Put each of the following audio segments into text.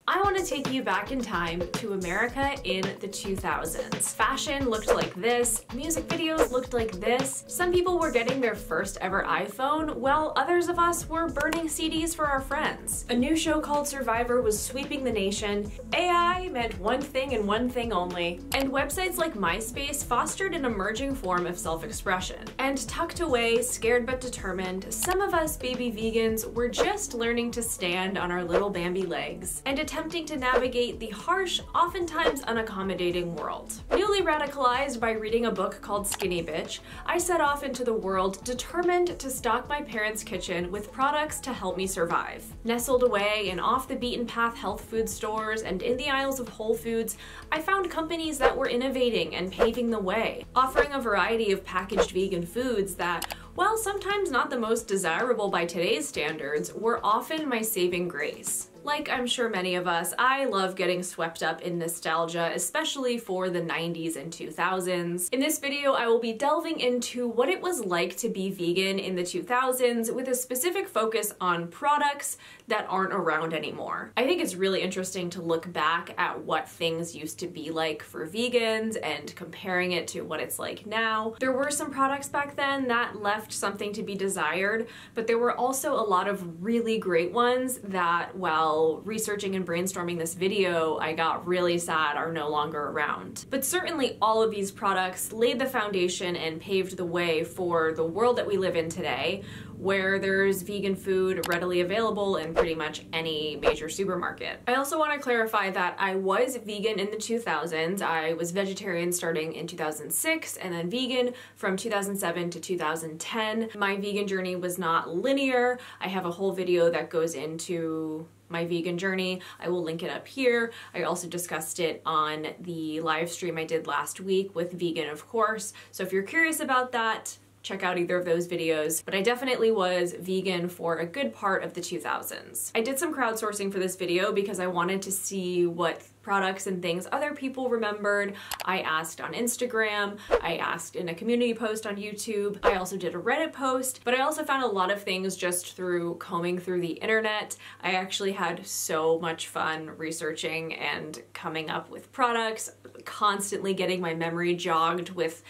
I want to take you back in time to America in the 2000s. Fashion looked like this, music videos looked like this. Some people were getting their first ever iPhone, while others of us were burning CDs for our friends. A new show called Survivor was sweeping the nation, AI meant one thing and one thing only, and websites like MySpace fostered an emerging form of self-expression. And tucked away, scared but determined, some of us baby vegans were just learning to stand on our little Bambi legs and attempting to navigate the harsh, oftentimes unaccommodating world. Newly radicalized by reading a book called Skinny Bitch, I set off into the world determined to stock my parents' kitchen with products to help me survive. Nestled away in off-the-beaten-path health food stores and in the aisles of Whole Foods, I found companies that were innovating and paving the way, offering a variety of packaged vegan foods that, while sometimes not the most desirable by today's standards, were often my saving grace. Like I'm sure many of us, I love getting swept up in nostalgia, especially for the 90s and 2000s. In this video, I will be delving into what it was like to be vegan in the 2000s with a specific focus on products that aren't around anymore. I think it's really interesting to look back at what things used to be like for vegans and comparing it to what it's like now. There were some products back then that left something to be desired, but there were also a lot of really great ones that, while researching and brainstorming this video, I got really sad are no longer around. But certainly all of these products laid the foundation and paved the way for the world that we live in today, where there's vegan food readily available in pretty much any major supermarket. I also want to clarify that I was vegan in the 2000s. I was vegetarian starting in 2006 and then vegan from 2007 to 2010. My vegan journey was not linear. I have a whole video that goes into my vegan journey. I will link it up here. I also discussed it on the live stream I did last week with Vegan, of course. So if you're curious about that, check out either of those videos, but I definitely was vegan for a good part of the 2000s. I did some crowdsourcing for this video because I wanted to see what products and things other people remembered. I asked on Instagram, I asked in a community post on YouTube, I also did a Reddit post, but I also found a lot of things just through combing through the internet. I actually had so much fun researching and coming up with products, constantly getting my memory jogged with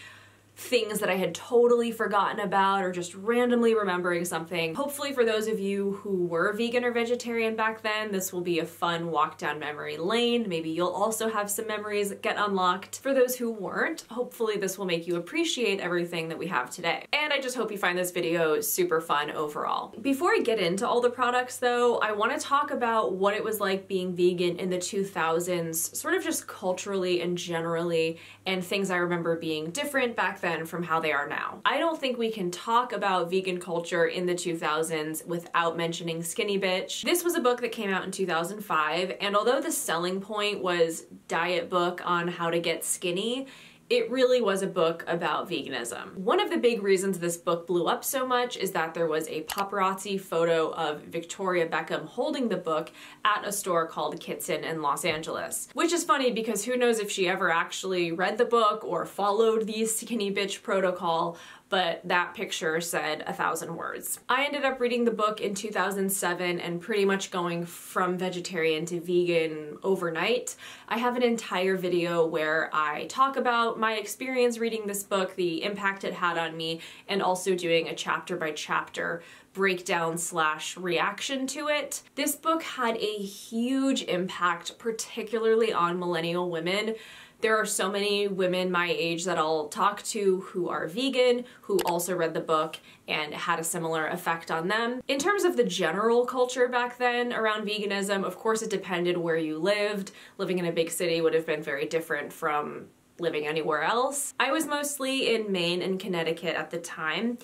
things that I had totally forgotten about or just randomly remembering something. Hopefully for those of you who were vegan or vegetarian back then, this will be a fun walk down memory lane. Maybe you'll also have some memories get unlocked. For those who weren't, hopefully this will make you appreciate everything that we have today. And I just hope you find this video super fun overall. Before I get into all the products though, I want to talk about what it was like being vegan in the 2000s, sort of just culturally and generally, and things I remember being different back then from how they are now. I don't think we can talk about vegan culture in the 2000s without mentioning Skinny Bitch. This was a book that came out in 2005, and although the selling point was diet book on how to get skinny, it really was a book about veganism. One of the big reasons this book blew up so much is that there was a paparazzi photo of Victoria Beckham holding the book at a store called Kitson in Los Angeles. Which is funny because who knows if she ever actually read the book or followed the Skinny Bitch protocol, but that picture said 1,000 words. I ended up reading the book in 2007 and pretty much going from vegetarian to vegan overnight. I have an entire video where I talk about my experience reading this book, the impact it had on me, and also doing a chapter by chapter breakdown / reaction to it. This book had a huge impact, particularly on millennial women. There are so many women my age that I'll talk to who are vegan, who also read the book and had a similar effect on them. In terms of the general culture back then around veganism, of course it depended where you lived. Living in a big city would have been very different from living anywhere else. I was mostly in Maine and Connecticut at the time,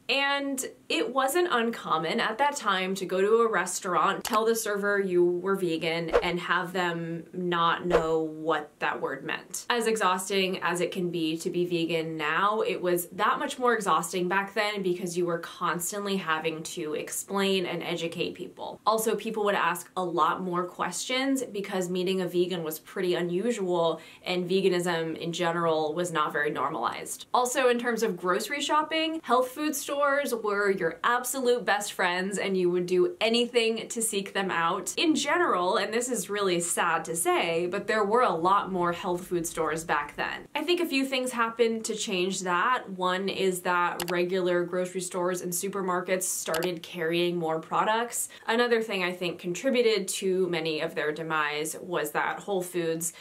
and it wasn't uncommon at that time to go to a restaurant, tell the server you were vegan, and have them not know what that word meant. As exhausting as it can be to be vegan now, it was that much more exhausting back then because you were constantly having to explain and educate people. Also, people would ask a lot more questions because meeting a vegan was pretty unusual and veganism in general was not very normalized. Also, in terms of grocery shopping, health food stores stores were your absolute best friends and you would do anything to seek them out. In general, and this is really sad to say, but there were a lot more health food stores back then. I think a few things happened to change that. One is that regular grocery stores and supermarkets started carrying more products. Another thing I think contributed to many of their demise was that Whole Foods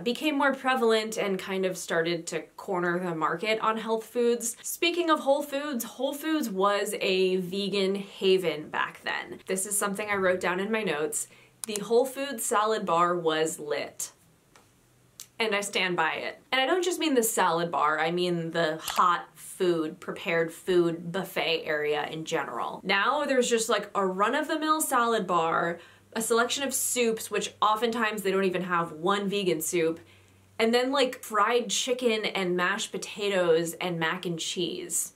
became more prevalent and kind of started to corner the market on health foods. Speaking of Whole Foods was a vegan haven back then. This is something I wrote down in my notes. The Whole Foods salad bar was lit. And I stand by it. And I don't just mean the salad bar, I mean the hot food, prepared food buffet area in general. Now there's just like a run-of-the-mill salad bar, a selection of soups, which oftentimes they don't even have one vegan soup, and then like fried chicken and mashed potatoes and mac and cheese.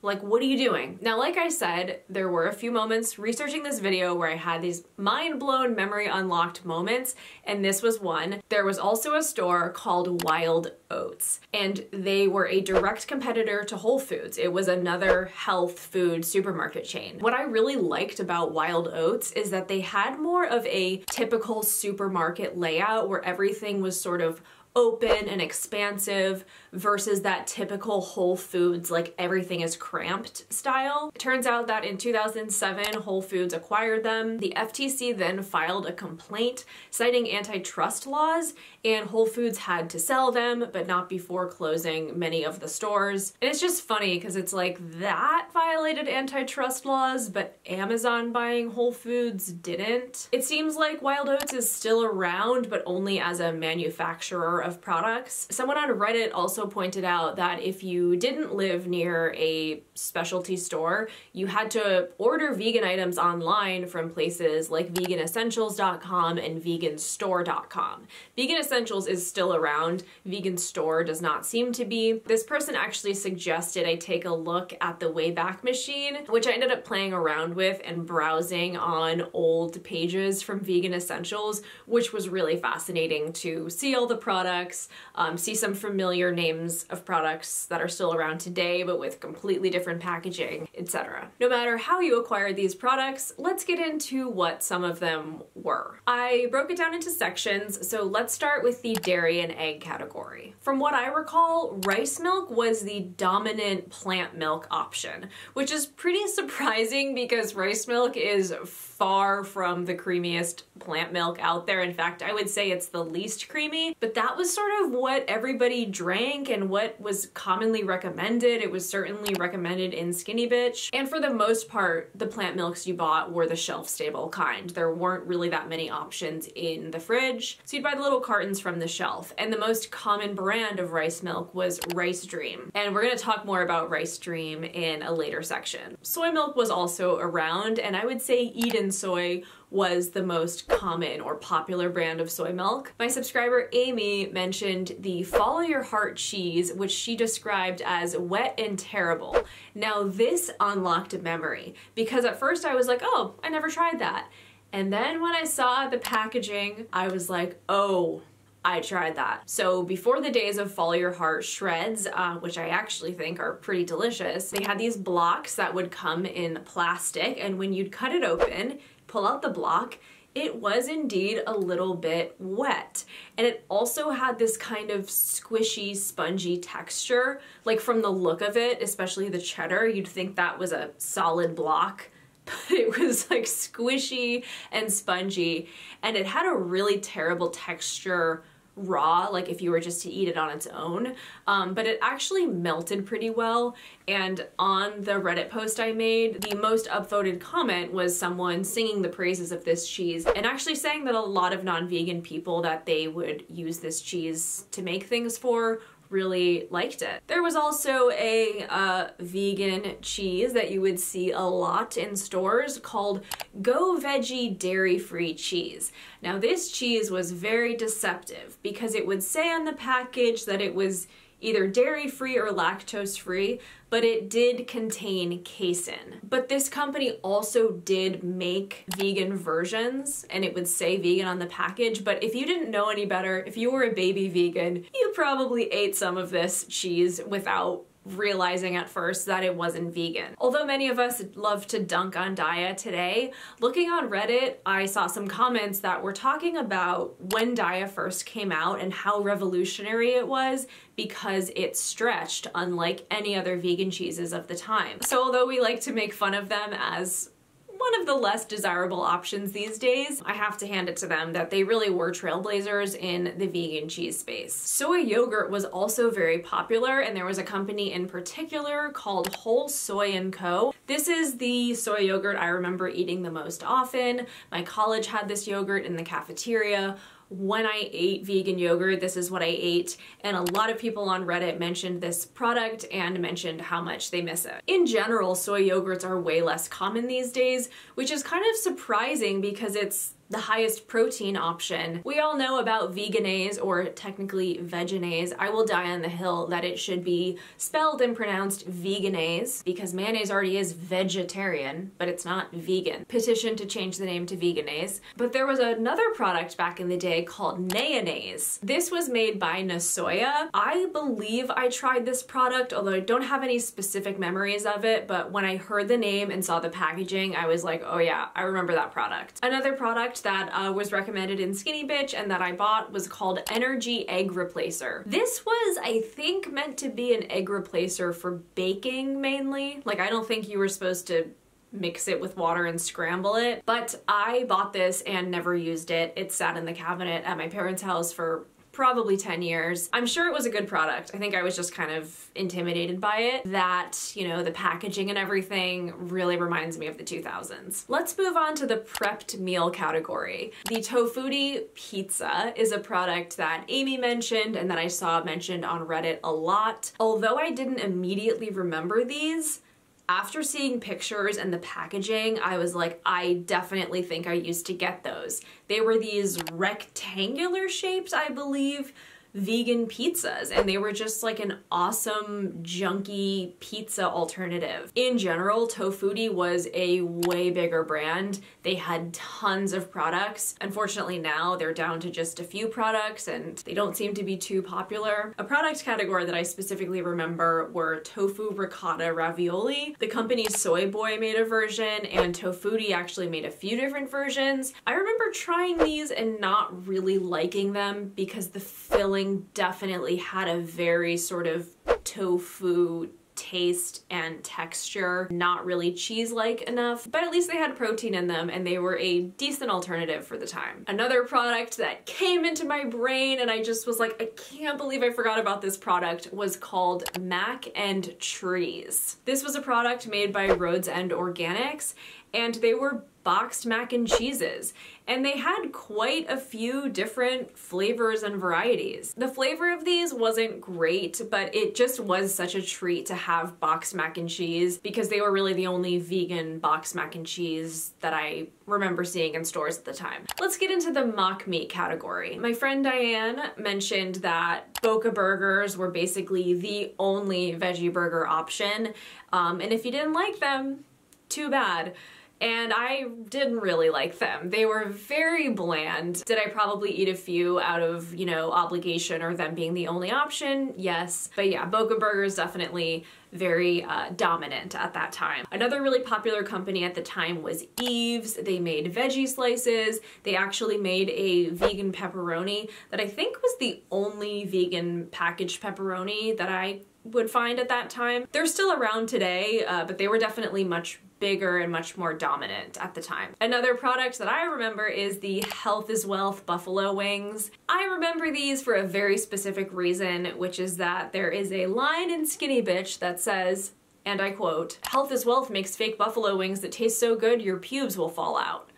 Like, what are you doing? Now, like I said, there were a few moments researching this video where I had these mind-blown, memory unlocked moments, and this was one. There was also a store called Wild Oats, and they were a direct competitor to Whole Foods. It was another health food supermarket chain. What I really liked about Wild Oats is that they had more of a typical supermarket layout where everything was sort of open and expansive versus that typical Whole Foods, like everything is cramped style. It turns out that in 2007, Whole Foods acquired them. The FTC then filed a complaint citing antitrust laws, and Whole Foods had to sell them, but not before closing many of the stores. And it's just funny because it's like that violated antitrust laws, but Amazon buying Whole Foods didn't. It seems like Wild Oats is still around, but only as a manufacturer of products. Someone on Reddit also pointed out that if you didn't live near a specialty store, you had to order vegan items online from places like veganessentials.com and veganstore.com. Vegan Essentials is still around. Vegan Store does not seem to be. This person actually suggested I take a look at the Wayback Machine, which I ended up playing around with and browsing on old pages from Vegan Essentials, which was really fascinating to see all the products, see some familiar names of products that are still around today, but with completely different packaging, etc. No matter how you acquired these products, let's get into what some of them were. I broke it down into sections, so let's start with the dairy and egg category. From what I recall, rice milk was the dominant plant milk option, which is pretty surprising because rice milk is far from the creamiest plant milk out there. In fact, I would say it's the least creamy, but that was sort of what everybody drank and what was commonly recommended. It was certainly recommended in Skinny Bitch. And for the most part, the plant milks you bought were the shelf-stable kind. There weren't really that many options in the fridge, so you'd buy the little cartons from the shelf. And the most common brand of rice milk was Rice Dream. And we're gonna talk more about Rice Dream in a later section. Soy milk was also around, and I would say Eden Soy was the most common or popular brand of soy milk. My subscriber Amy mentioned the Follow Your Heart cheese, which she described as wet and terrible. Now this unlocked a memory because at first I was like, oh, I never tried that. And then when I saw the packaging, I was like, oh, I tried that. So before the days of Follow Your Heart shreds, which I actually think are pretty delicious, they had these blocks that would come in plastic, and when you'd cut it open, pull out the block, it was indeed a little bit wet. And it also had this kind of squishy, spongy texture. Like from the look of it, especially the cheddar, you'd think that was a solid block. But it was like squishy and spongy, and it had a really terrible texture raw, like if you were just to eat it on its own, but it actually melted pretty well. And on the Reddit post I made, the most upvoted comment was someone singing the praises of this cheese and actually saying that a lot of non-vegan people that they would use this cheese to make things for really liked it. There was also a vegan cheese that you would see a lot in stores called Go Veggie Dairy-Free Cheese. Now this cheese was very deceptive because it would say on the package that it was either dairy-free or lactose-free, but it did contain casein. But this company also did make vegan versions, and it would say vegan on the package, but if you didn't know any better, if you were a baby vegan, you probably ate some of this cheese without realizing at first that it wasn't vegan. Although many of us love to dunk on Daiya today, looking on Reddit, I saw some comments that were talking about when Daiya first came out and how revolutionary it was because it stretched unlike any other vegan cheeses of the time. So although we like to make fun of them as one of the less desirable options these days, I have to hand it to them that they really were trailblazers in the vegan cheese space. Soy yogurt was also very popular, and there was a company in particular called Whole Soy & Co. This is the soy yogurt I remember eating the most often. My college had this yogurt in the cafeteria. When I ate vegan yogurt, this is what I ate, and a lot of people on Reddit mentioned this product and mentioned how much they miss it. In general, soy yogurts are way less common these days, which is kind of surprising because it's the highest protein option. We all know about veganase, or technically veganase. I will die on the hill that it should be spelled and pronounced veganase because mayonnaise already is vegetarian, but it's not vegan. Petition to change the name to veganase. But there was another product back in the day called mayonnaise. This was made by Nasoya. I believe I tried this product, although I don't have any specific memories of it, but when I heard the name and saw the packaging, I was like, oh yeah, I remember that product. Another product that was recommended in Skinny Bitch and that I bought was called Energy Egg Replacer. This was, I think, meant to be an egg replacer for baking mainly. Like, I don't think you were supposed to mix it with water and scramble it, but I bought this and never used it. It sat in the cabinet at my parents' house for probably 10 years. I'm sure it was a good product. I think I was just kind of intimidated by it. That, you know, the packaging and everything really reminds me of the 2000s. Let's move on to the prepped meal category. The Tofutti pizza is a product that Amy mentioned and that I saw mentioned on Reddit a lot. Although I didn't immediately remember these, after seeing pictures and the packaging, I was like, I definitely think I used to get those. They were these rectangular shaped, I believe, vegan pizzas, and they were just like an awesome junky pizza alternative. In general, Tofutti was a way bigger brand. They had tons of products. Unfortunately now they're down to just a few products and they don't seem to be too popular. A product category that I specifically remember were tofu ricotta ravioli. The company Soy Boy made a version and Tofutti actually made a few different versions. I remember trying these and not really liking them because the filling definitely had a very sort of tofu taste and texture, not really cheese-like enough, but at least they had protein in them and they were a decent alternative for the time. Another product that came into my brain and I just was like, I can't believe I forgot about this product, was called Mac and Trees. This was a product made by Rhodes End Organics and they were boxed mac and cheeses, and they had quite a few different flavors and varieties. The flavor of these wasn't great, but it just was such a treat to have boxed mac and cheese because they were really the only vegan boxed mac and cheese that I remember seeing in stores at the time. Let's get into the mock meat category. My friend Diane mentioned that Boca burgers were basically the only veggie burger option, and if you didn't like them, too bad. And I didn't really like them. They were very bland. Did I probably eat a few out of, you know, obligation or them being the only option? Yes. But yeah, Boca Burgers definitely very dominant at that time. Another really popular company at the time was Eve's. They made veggie slices. They actually made a vegan pepperoni that I think was the only vegan packaged pepperoni that I would find at that time. They're still around today, but they were definitely much bigger and much more dominant at the time. Another product that I remember is the Health is Wealth buffalo wings. I remember these for a very specific reason, which is that there is a line in Skinny Bitch that says, and I quote, "Health is Wealth makes fake buffalo wings that taste so good your pubes will fall out."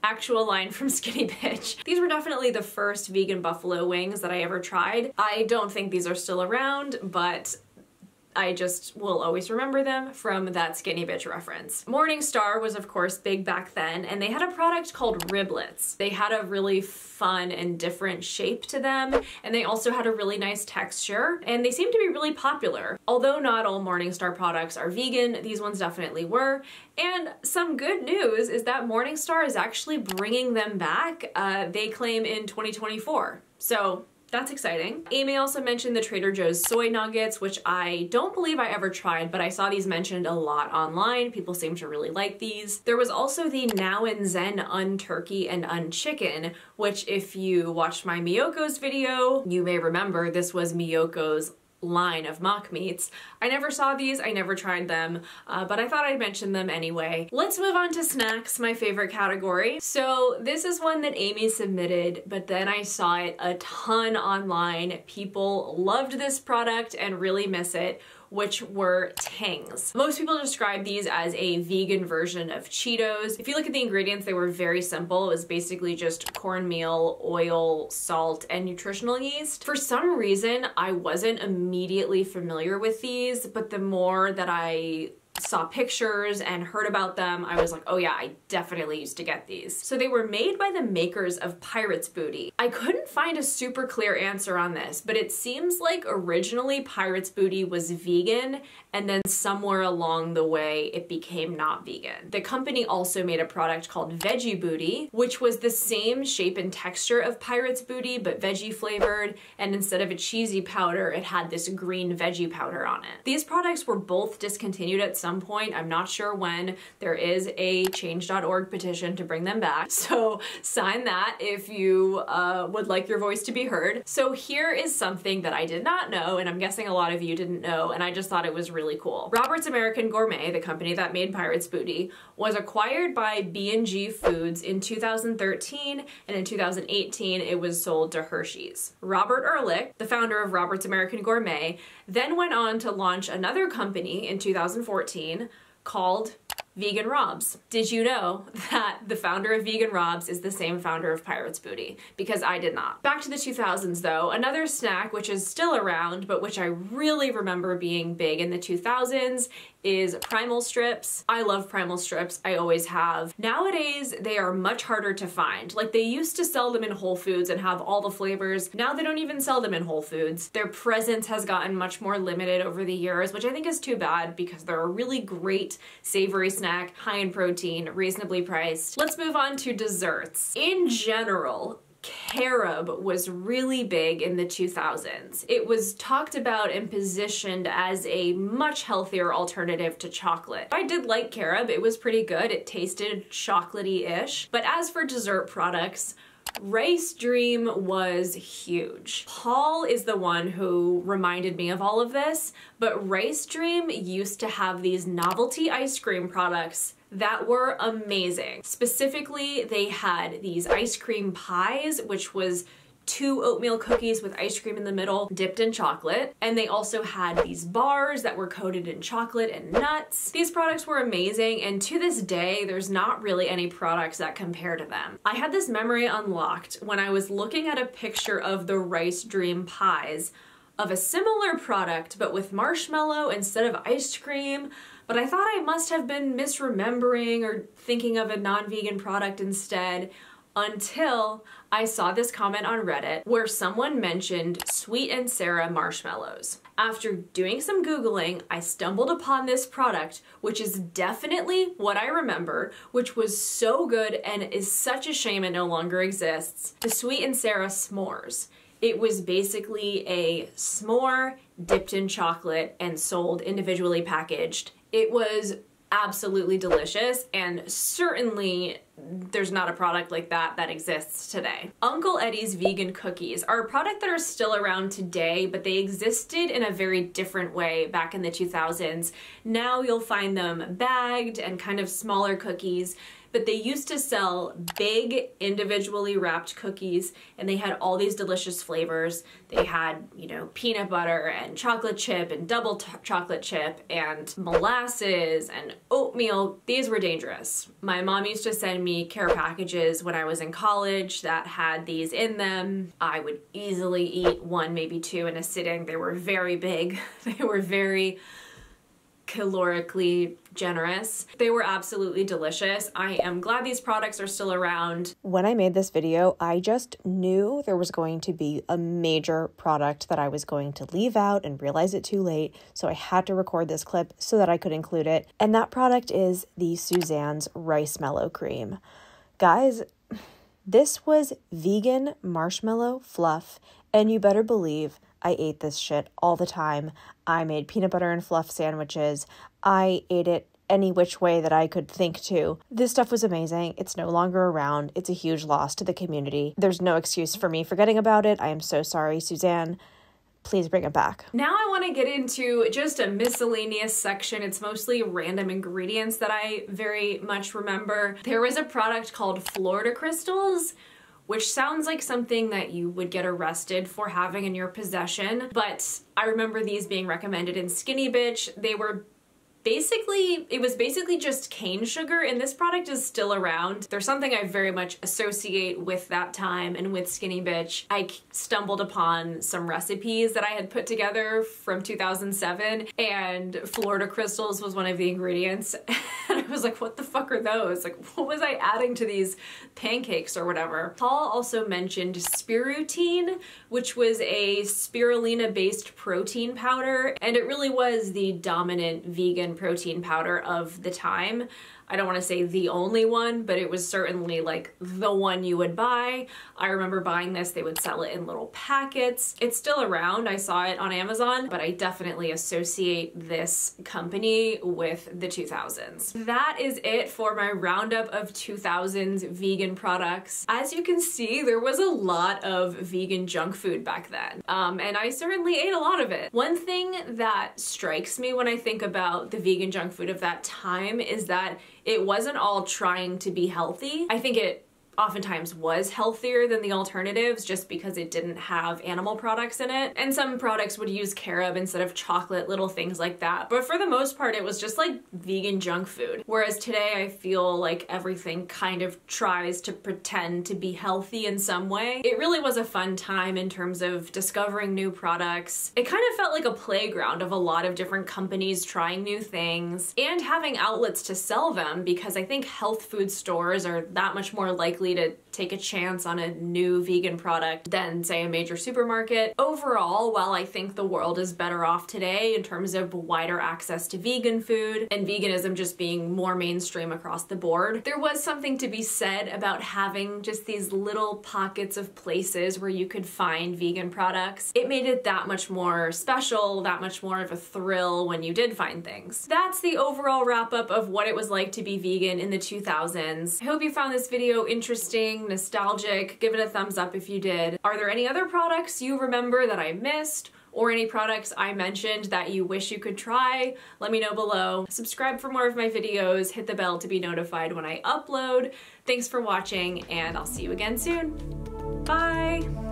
Actual line from Skinny Bitch. These were definitely the first vegan buffalo wings that I ever tried. I don't think these are still around, but I just will always remember them from that Skinny Bitch reference. Morningstar was of course big back then, and they had a product called riblets. They had a really fun and different shape to them, and they also had a really nice texture, and they seemed to be really popular. Although not all Morningstar products are vegan, these ones definitely were, and some good news is that Morningstar is actually bringing them back, they claim in 2024. So That's exciting. Amy also mentioned the Trader Joe's soy nuggets, which I don't believe I ever tried, but I saw these mentioned a lot online. People seem to really like these. There was also the Now and Zen Unturkey and Unchicken, which if you watched my Miyoko's video, you may remember this was Miyoko's line of mock meats. I never saw these, I never tried them, but I thought I'd mention them anyway. Let's move on to snacks, my favorite category. So this is one that Amy submitted, but then I saw it a ton online. People loved this product and really miss it, which were Tangs. Most people describe these as a vegan version of Cheetos. If you look at the ingredients, they were very simple. It was basically just cornmeal, oil, salt, and nutritional yeast. For some reason, I wasn't immediately familiar with these, but the more that I saw pictures and heard about them, I was like, oh yeah, I definitely used to get these. So they were made by the makers of Pirate's Booty. I couldn't find a super clear answer on this, but it seems like originally Pirate's Booty was vegan, and then somewhere along the way it became not vegan. The company also made a product called Veggie Booty, which was the same shape and texture of Pirate's Booty, but veggie flavored, and instead of a cheesy powder, it had this green veggie powder on it. These products were both discontinued at some point. I'm not sure when. There is a change.org petition to bring them back, so sign that if you would like your voice to be heard. So here is something that I did not know, and I'm guessing a lot of you didn't know, and I just thought it was really cool. Robert's American Gourmet, the company that made Pirate's Booty, was acquired by B&G Foods in 2013, and in 2018 it was sold to Hershey's. Robert Ehrlich, the founder of Robert's American Gourmet, then went on to launch another company in 2014 called Vegan Robs. Did you know that the founder of Vegan Robs is the same founder of Pirate's Booty? Because I did not. Back to the 2000s though, another snack which is still around, but which I really remember being big in the 2000s is Primal Strips. I love Primal Strips, I always have. Nowadays, they are much harder to find. Like, they used to sell them in Whole Foods and have all the flavors. Now they don't even sell them in Whole Foods. Their presence has gotten much more limited over the years, which I think is too bad because they're a really great savory snack, high in protein, reasonably priced. Let's move on to desserts. In general, carob was really big in the 2000s. It was talked about and positioned as a much healthier alternative to chocolate. I did like carob, it was pretty good, it tasted chocolatey-ish. But as for dessert products, Rice Dream was huge. Paul is the one who reminded me of all of this, but Rice Dream used to have these novelty ice cream products that were amazing. Specifically, they had these ice cream pies, which was 2 oatmeal cookies with ice cream in the middle dipped in chocolate. And they also had these bars that were coated in chocolate and nuts. These products were amazing, and to this day, there's not really any products that compare to them. I had this memory unlocked when I was looking at a picture of the Rice Dream pies of a similar product, but with marshmallow instead of ice cream. But I thought I must have been misremembering or thinking of a non-vegan product instead, until I saw this comment on Reddit where someone mentioned Sweet and Sarah marshmallows. After doing some Googling, I stumbled upon this product, which is definitely what I remember, which was so good and is such a shame it no longer exists. The Sweet and Sarah s'mores. It was basically a s'more dipped in chocolate and sold individually packaged. It was absolutely delicious, and certainly there's not a product like that that exists today. Uncle Eddie's vegan cookies are a product that are still around today, but they existed in a very different way back in the 2000s. Now you'll find them bagged and kind of smaller cookies, but they used to sell big individually wrapped cookies, and they had all these delicious flavors. They had, you know, peanut butter and chocolate chip and double chocolate chip and molasses and oatmeal. These were dangerous. My mom used to send me care packages when I was in college that had these in them. I would easily eat 1, maybe 2 in a sitting. They were very big. They were very calorically generous. They were absolutely delicious. I am glad these products are still around. When I made this video, I just knew there was going to be a major product that I was going to leave out and realize it too late, so I had to record this clip so that I could include it. And that product is the Suzanne's Rice Mellow Cream. Guys, this was vegan marshmallow fluff, And you better believe I ate this shit all the time. I made peanut butter and fluff sandwiches. I ate it any which way that I could think to. This stuff was amazing. It's no longer around. It's a huge loss to the community. There's no excuse for me forgetting about it. I am so sorry, Suzanne. Please bring it back. Now I want to get into just a miscellaneous section. It's mostly random ingredients that I very much remember. There was a product called Florida Crystals, which sounds like something that you would get arrested for having in your possession, but I remember these being recommended in Skinny Bitch. It was basically just cane sugar, and this product is still around. There's something I very much associate with that time and with Skinny Bitch. I stumbled upon some recipes that I had put together from 2007, and Florida Crystals was one of the ingredients. And I was like, what the fuck are those? Like, what was I adding to these pancakes or whatever? Paul also mentioned Spirutine, which was a spirulina-based protein powder, and it really was the dominant vegan protein powder of the time. I don't want to say the only one, but it was certainly like the one you would buy. I remember buying this. They would sell it in little packets. It's still around. I saw it on Amazon, but I definitely associate this company with the 2000s. That is it for my roundup of 2000s vegan products. As you can see, there was a lot of vegan junk food back then, and I certainly ate a lot of it. One thing that strikes me when I think about the vegan junk food of that time is that it wasn't all trying to be healthy. I think it oftentimes was healthier than the alternatives just because it didn't have animal products in it. And some products would use carob instead of chocolate, little things like that. But for the most part, it was just like vegan junk food. Whereas today, I feel like everything kind of tries to pretend to be healthy in some way. It really was a fun time in terms of discovering new products. It kind of felt like a playground of a lot of different companies trying new things and having outlets to sell them, because I think health food stores are that much more likely to take a chance on a new vegan product than, say, a major supermarket. Overall, while I think the world is better off today in terms of wider access to vegan food and veganism just being more mainstream across the board, there was something to be said about having just these little pockets of places where you could find vegan products. It made it that much more special, that much more of a thrill when you did find things. That's the overall wrap up of what it was like to be vegan in the 2000s. I hope you found this video interesting, nostalgic. Give it a thumbs up if you did. Are there any other products you remember that I missed, or any products I mentioned that you wish you could try? Let me know below. Subscribe for more of my videos, hit the bell to be notified when I upload. Thanks for watching, and I'll see you again soon. Bye!